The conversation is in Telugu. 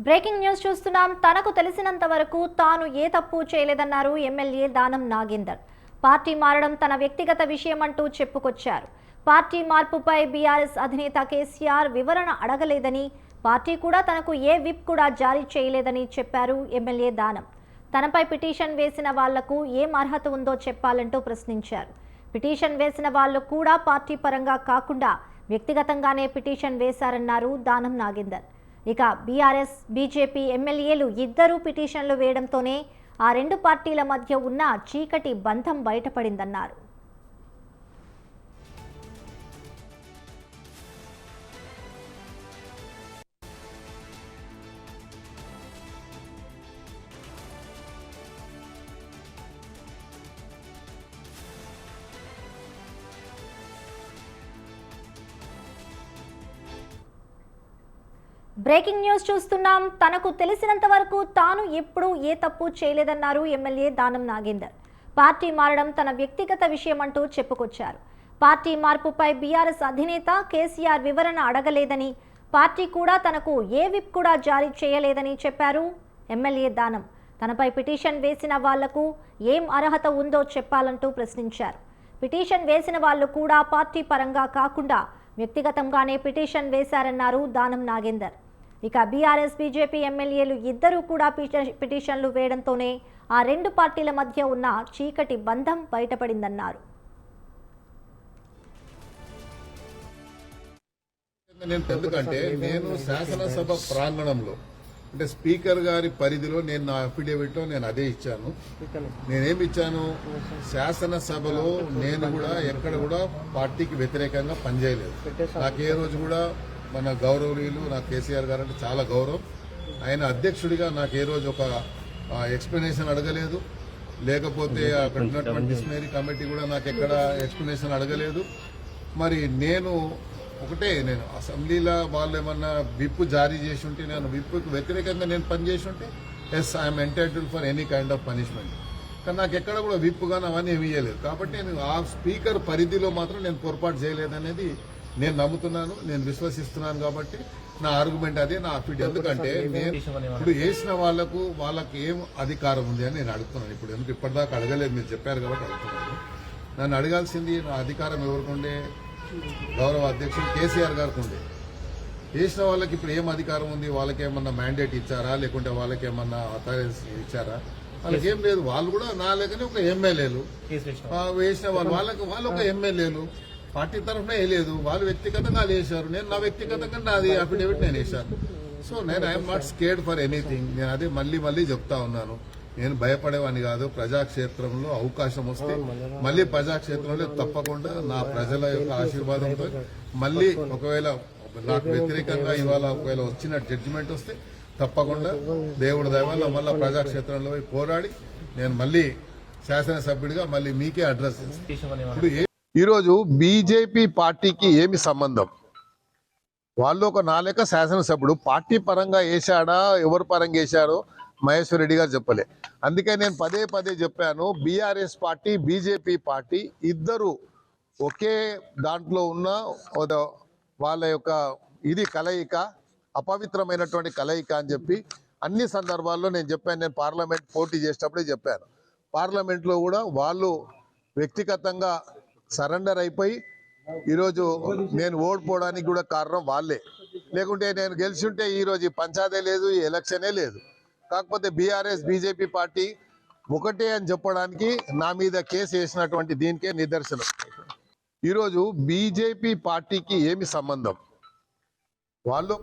బ్రేకింగ్ న్యూస్ చూస్తున్నాం. తనకు తెలిసినంత వరకు తాను ఏ తప్పు చేయలేదన్నారు ఎమ్మెల్యే దానం నాగేందర్. పార్టీ మారడం తన వ్యక్తిగత విషయమంటూ చెప్పుకొచ్చారు. పార్టీ మార్పుపై బీఆర్ఎస్ అధినేత కేసీఆర్ వివరణ అడగలేదని, పార్టీ కూడా తనకు ఏ విప్ కూడా జారీ చేయలేదని చెప్పారు ఎమ్మెల్యే దానం. తనపై పిటిషన్ వేసిన వాళ్లకు ఏం అర్హత ఉందో చెప్పాలంటూ ప్రశ్నించారు. పిటిషన్ వేసిన వాళ్ళు కూడా పార్టీ పరంగా కాకుండా వ్యక్తిగతంగానే పిటిషన్ వేశారన్నారు దానం నాగేందర్. ఇక బీఆర్ఎస్ బీజేపీ ఎమ్మెల్యేలు ఇద్దరూ పిటిషన్లు వేయడంతోనే ఆ రెండు పార్టీల మధ్య ఉన్న చీకటి బంధం బయటపడిందన్నారు. బ్రేకింగ్ న్యూస్ చూస్తున్నాం. తనకు తెలిసినంత వరకు తాను ఎప్పుడూ ఏ తప్పు చేయలేదన్నారు ఎమ్మెల్యే దానం నాగేందర్. పార్టీ మారడం తన వ్యక్తిగత విషయమంటూ చెప్పుకొచ్చారు. పార్టీ మార్పుపై బీఆర్ఎస్ అధినేత కేసీఆర్ వివరణ అడగలేదని, పార్టీ కూడా తనకు ఏ విప్ కూడా జారీ చేయలేదని చెప్పారు ఎమ్మెల్యే దానం. తనపై పిటిషన్ వేసిన వాళ్లకు ఏం అర్హత ఉందో చెప్పాలంటూ ప్రశ్నించారు. పిటిషన్ వేసిన వాళ్ళు కూడా పార్టీ పరంగా కాకుండా వ్యక్తిగతంగానే పిటిషన్ వేశారన్నారు దానం నాగేందర్. ఇక బీఆర్ఎస్ బీజేపీ ఎమ్మెల్యేలు ఇద్దరూ కూడా పిటిషన్లు వేయడంతోనే ఆ రెండు పార్టీల మధ్య ఉన్న చీకటి బంధం బయటపడిందన్నారు. ఎందుకంటే నేను శాసనసభ ప్రాంగణంలో అంటే స్పీకర్ గారి పరిధిలో నేను నా అఫిడేవిట్ లో నేను అదే ఇచ్చాను. నేనేమి ఇచ్చాను, శాసనసభలో నేను కూడా ఎక్కడ కూడా పార్టీకి వ్యతిరేకంగా పనిచేయలేదు. నాకు ఏ రోజు కూడా మన గౌరవనీయులు నాకు కేసీఆర్ గారు అంటే చాలా గౌరవం. ఆయన అధ్యక్షుడిగా నాకు ఏ రోజు ఒక ఎక్స్ప్లెనేషన్ అడగలేదు, లేకపోతే అక్కడ ఉన్నటువంటి డిస్మినరీ కమిటీ కూడా నాకు ఎక్కడ ఎక్స్ప్లెనేషన్ అడగలేదు. మరి నేను నేను అసెంబ్లీలో వాళ్ళు ఏమన్నా విప్ జారీ చేసి ఉంటే, నేను విప్కు వ్యతిరేకంగా నేను పనిచేసి ఉంటే yes I'm entitled for any kind of punishment. కానీ నాకు ఎక్కడ కూడా విప్ కానీ అవన్నీ ఏమి ఇవ్వలేదు. కాబట్టి నేను ఆ స్పీకర్ పరిధిలో మాత్రం నేను పొరపాటు చేయలేదనేది నేను నమ్ముతున్నాను, నేను విశ్వసిస్తున్నాను. కాబట్టి నా ఆర్గ్యుమెంట్ అదే, నా అఫిడేవిట్. ఎందుకంటే నేను ఇప్పుడు వేసిన వాళ్ళకి ఏం అధికారం ఉంది అని నేను అడుగుతున్నాను. ఇప్పుడు ఎందుకు ఇప్పటిదాకా అడగలేదు, మీరు చెప్పారు కాబట్టి అడుగుతున్నాను. నన్ను అడగాల్సింది నా అధికారం ఎవరికుండే, గౌరవ అధ్యక్షుడు కేసీఆర్ గారికి ఉండే. వేసిన వాళ్ళకి ఇప్పుడు ఏం అధికారం ఉంది, వాళ్ళకి ఏమన్నా మ్యాండేట్ ఇచ్చారా, లేకుంటే వాళ్ళకి ఏమన్నా అథారిటీ ఇచ్చారా? వాళ్ళకి ఏం లేదు. వాళ్ళు కూడా నా లేకనే ఒక ఎమ్మెల్యేలు వేసిన వాళ్ళు ఒక ఎమ్మెల్యేలు పార్టీ తరఫున వేయలేదు, వాళ్ళు వ్యక్తిగతంగా వేశారు. నేను నా వ్యక్తిగతంగా నాది అఫిడేవిట్ నేను వేశాను. సో నేను I'm not scared for anything. నేను అదే మళ్ళీ చెప్తా ఉన్నాను, నేను భయపడేవాడిని కాదు. ప్రజాక్షేత్రంలో అవకాశం వస్తే మళ్ళీ ప్రజాక్షేత్రంలో తప్పకుండా నా ప్రజల యొక్క ఆశీర్వాదంతో మళ్ళీ ఒకవేళ నాకు వ్యతిరేకంగా ఇవాళ ఒకవేళ వచ్చిన జడ్జిమెంట్ వస్తే తప్పకుండా దేవుడి దయ వల్ల మళ్ళీ ప్రజాక్షేత్రంలో పోరాడి నేను మళ్ళీ శాసనసభ్యుడిగా మళ్ళీ మీకే అడ్రస్ ఇప్పుడు ఈరోజు బీజేపీ పార్టీకి ఏమి సంబంధం? వాళ్ళు ఒక నాలుక శాసనసభ్యుడు పార్టీ పరంగా వేశాడా, ఎవరి పరంగా వేశాడో మహేశ్వర్ రెడ్డి గారు చెప్పలే. అందుకే నేను పదే చెప్పాను, బీఆర్ఎస్ పార్టీ బీజేపీ పార్టీ ఇద్దరు ఒకే దాంట్లో ఉన్న వాళ్ళ యొక్క ఇది కలయిక, అపవిత్రమైనటువంటి కలయిక అని చెప్పి అన్ని సందర్భాల్లో నేను చెప్పాను. నేను పార్లమెంట్ పోటీ చేసేటప్పుడే చెప్పాను. పార్లమెంట్లో కూడా వాళ్ళు వ్యక్తిగతంగా సరెండర్ అయిపోయి ఈరోజు నేను ఓడిపోవడానికి కూడా కారణం వాళ్ళే. లేకుంటే నేను గెలిచి ఉంటే ఈరోజు ఈ పంచాయతీ లేదు, ఈ ఎలక్షనే లేదు. కాకపోతే బీఆర్ఎస్ బీజేపీ పార్టీ ఒకటే అని చెప్పడానికి నా మీద కేసు వేసినటువంటి దీనికే నిదర్శనం. ఈరోజు బీజేపీ పార్టీకి ఏమి సంబంధం? వాళ్ళు